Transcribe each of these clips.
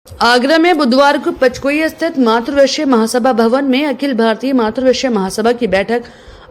आगरा में बुधवार को पचकोई स्थित मातृवैश्य महासभा भवन में अखिल भारतीय मातृवैश्य महासभा की बैठक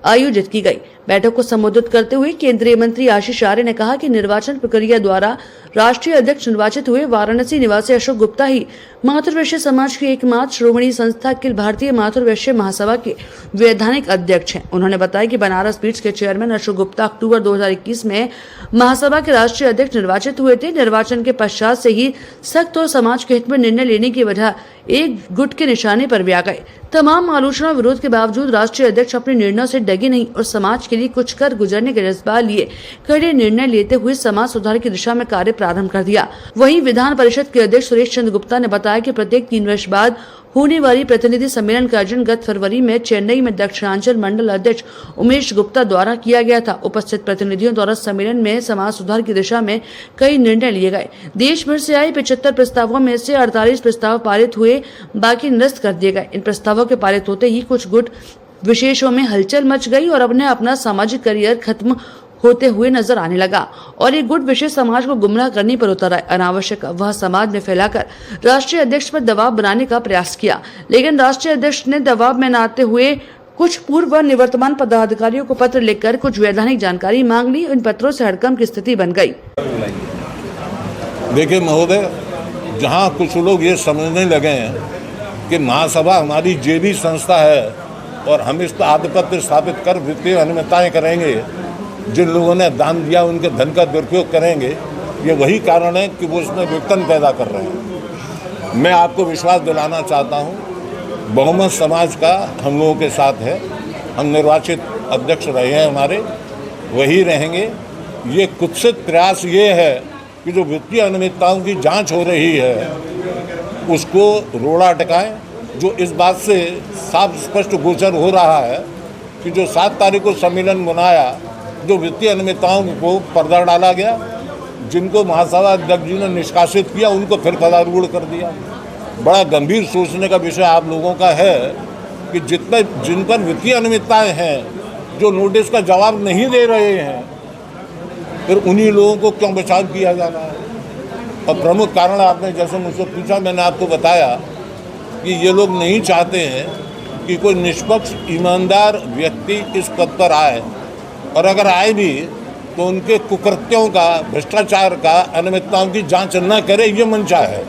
आयोजित की गई। बैठक को संबोधित करते हुए केंद्रीय मंत्री आशीष आर्य ने कहा कि निर्वाचन प्रक्रिया द्वारा राष्ट्रीय अध्यक्ष निर्वाचित हुए वाराणसी निवासी अशोक गुप्ता ही मातृवैश्य समाज की एकमात्र श्रोमणी संस्था अखिल भारतीय मातृवैश्य महासभा के वैधानिक अध्यक्ष हैं। उन्होंने बताया कि बनारस पीठ के चेयरमैन अशोक गुप्ता अक्टूबर 2021 में महासभा के राष्ट्रीय अध्यक्ष निर्वाचित हुए थे। निर्वाचन के पश्चात से ही सख्त और समाज के हित में निर्णय लेने की वजह एक गुट के निशाने पर भी आ गए। तमाम आलोचना विरोध के बावजूद राष्ट्रीय अध्यक्ष अपने निर्णयों से डगे नहीं और समाज के लिए कुछ कर गुजरने के जज्बा लिए कड़े निर्णय लेते हुए समाज सुधार की दिशा में कार्य प्रारंभ कर दिया। वहीं विधान परिषद के अध्यक्ष सुरेश चंद्र गुप्ता ने बताया कि प्रत्येक 3 वर्ष बाद होने वाली प्रतिनिधि सम्मेलन का आयोजन गत फरवरी में चेन्नई में दक्षिणांचल मंडल अध्यक्ष उमेश गुप्ता द्वारा किया गया था। उपस्थित प्रतिनिधियों द्वारा सम्मेलन में समाज सुधार की दिशा में कई निर्णय लिए गए। देश भर से आए 75 प्रस्तावों में से 48 प्रस्ताव पारित हुए, बाकी निरस्त कर दिए गए। इन प्रस्तावों के पारित होते ही कुछ गुट विशेषों में हलचल मच गई और अपना सामाजिक करियर खत्म होते हुए नजर आने लगा और एक गुट विशेष समाज को गुमराह करने पर उतर आए। अनावश्यक वह समाज में फैलाकर राष्ट्रीय अध्यक्ष पर दबाव बनाने का प्रयास किया, लेकिन राष्ट्रीय अध्यक्ष ने दबाव में न आते हुए कुछ पूर्व व निवर्तमान पदाधिकारियों को पत्र लिखकर कुछ वैधानिक जानकारी मांग ली। इन पत्रों से हड़कंप की स्थिति बन गई। देखिए महोदय, जहाँ कुछ लोग ये समझने लगे हैं कि महासभा हमारी जेबी संस्था है और हम इस पर आधिपत्य स्थापित कर वित्तीय अनियमितताएं करेंगे, जिन लोगों ने दान दिया उनके धन का दुरुपयोग करेंगे, ये वही कारण है कि वो इसमें विघटन पैदा कर रहे हैं। मैं आपको विश्वास दिलाना चाहता हूँ, बहुमत समाज का हम लोगों के साथ है। हम निर्वाचित अध्यक्ष रहे हैं, हमारे वही रहेंगे। ये कुत्सित प्रयास ये है कि जो वित्तीय अनियमितताओं की जांच हो रही है उसको रोड़ा अटकाएं। जो इस बात से साफ स्पष्ट गोचर हो रहा है कि जो 7 तारीख को सम्मेलन बनाया, जो वित्तीय अनियमितताओं को पर्दा डाला गया, जिनको महासभा अध्यक्ष जी ने निष्कासित किया उनको फिर पदारूढ़ कर दिया। बड़ा गंभीर सोचने का विषय आप लोगों का है कि जिन पर वित्तीय अनियमितताएं हैं, जो नोटिस का जवाब नहीं दे रहे हैं, फिर उन्हीं लोगों को क्यों बचाव किया जा रहा है। और प्रमुख कारण आपने जैसे मुझसे पूछा, मैंने आपको बताया कि ये लोग नहीं चाहते हैं कि कोई निष्पक्ष ईमानदार व्यक्ति इस पद पर आए, और अगर आए भी तो उनके कुकृत्यों का, भ्रष्टाचार का, अनियमितताओं की जांच न करे, ये मंशा है।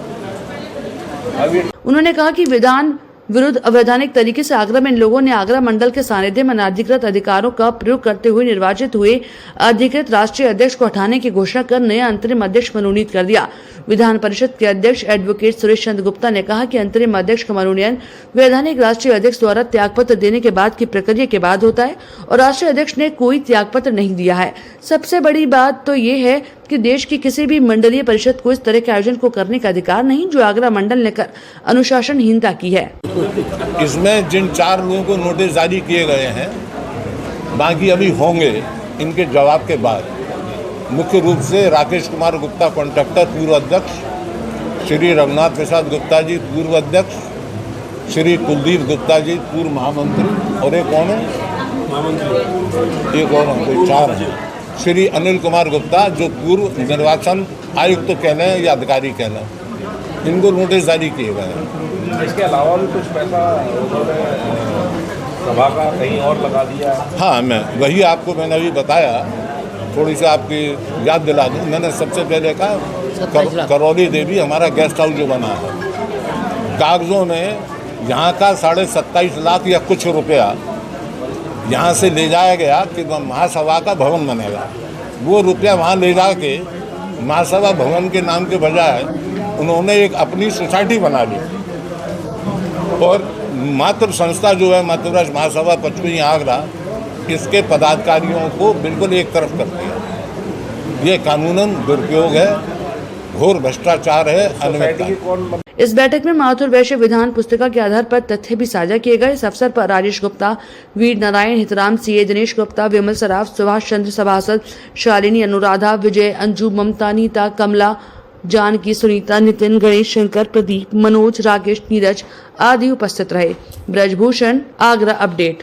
उन्होंने कहा कि विधान विरुद्ध अवैधानिक तरीके से आगरा में इन लोगों ने आगरा मंडल के सानिध्य में अनाधिकृत अधिकारों का प्रयोग करते हुए निर्वाचित हुए अधिकृत राष्ट्रीय अध्यक्ष को हटाने की घोषणा कर नया अंतरिम अध्यक्ष मनोनीत कर दिया। विधान परिषद के अध्यक्ष एडवोकेट सुरेश चंद्र गुप्ता ने कहा कि अंतरिम अध्यक्ष का मनोनयन वैधानिक राष्ट्रीय अध्यक्ष द्वारा त्यागपत्र देने के बाद की प्रक्रिया के बाद होता है और राष्ट्रीय अध्यक्ष ने कोई त्यागपत्र नहीं दिया है। सबसे बड़ी बात तो ये है कि देश की किसी भी मंडलीय परिषद को इस तरह के आयोजन को करने का अधिकार नहीं जो आगरा मंडल ने कर अनुशासनहीनता की है। इसमें जिन 4 लोगों को नोटिस जारी किए गए हैं, बाकी अभी होंगे इनके जवाब के बाद। मुख्य रूप से राकेश कुमार गुप्ता कॉन्ट्रैक्टर पूर्व अध्यक्ष, श्री रघुनाथ प्रसाद गुप्ता जी पूर्व अध्यक्ष, श्री कुलदीप गुप्ता जी पूर्व महामंत्री, और एक कौन है महामंत्री, एक और कोई 4 हैं, श्री अनिल कुमार गुप्ता जो पूर्व निर्वाचन आयुक्त तो कह लें या अधिकारी कह लें, इनको नोटिस जारी किए गए हैं। इसके अलावा भी कुछ पैसा सभा का कहीं और लगा दिया? हाँ, मैंने अभी बताया, थोड़ी सी आपकी याद दिला दूँ। मैंने सबसे पहले कहा करौली देवी हमारा गेस्ट हाउस जो बना है, कागजों में यहाँ का 27.5 लाख या कुछ रुपया यहाँ से ले जाया गया कि महासभा का भवन बनेगा। वो रुपया वहाँ ले जाके महासभा भवन के नाम के बजाय उन्होंने एक अपनी सोसाइटी बना ली और मातृ संस्था जो है मातृवैश्य महासभा पचकोई आगरा, इसके पदाधिकारियों को बिल्कुल एक तरफ कर दिया। ये कानूनन दुरुपयोग है, घोर भ्रष्टाचार है, अनियमितता। इस बैठक में मातृवैश्य विधान पुस्तिका के आधार पर तथ्य भी साझा किए गए। इस अवसर पर राजेश गुप्ता, वीर नारायण, हितराम सीए, दिनेश गुप्ता, विमल सराफ, सुभाष चंद्र सभासद, शालिनी, अनुराधा, विजय, अंजू, ममता, नीता, कमला, जानकी, सुनीता, नितिन, गणेश, शंकर, प्रदीप, मनोज, राकेश, नीरज आदि उपस्थित रहे। ब्रजभूषण, आगरा अपडेट।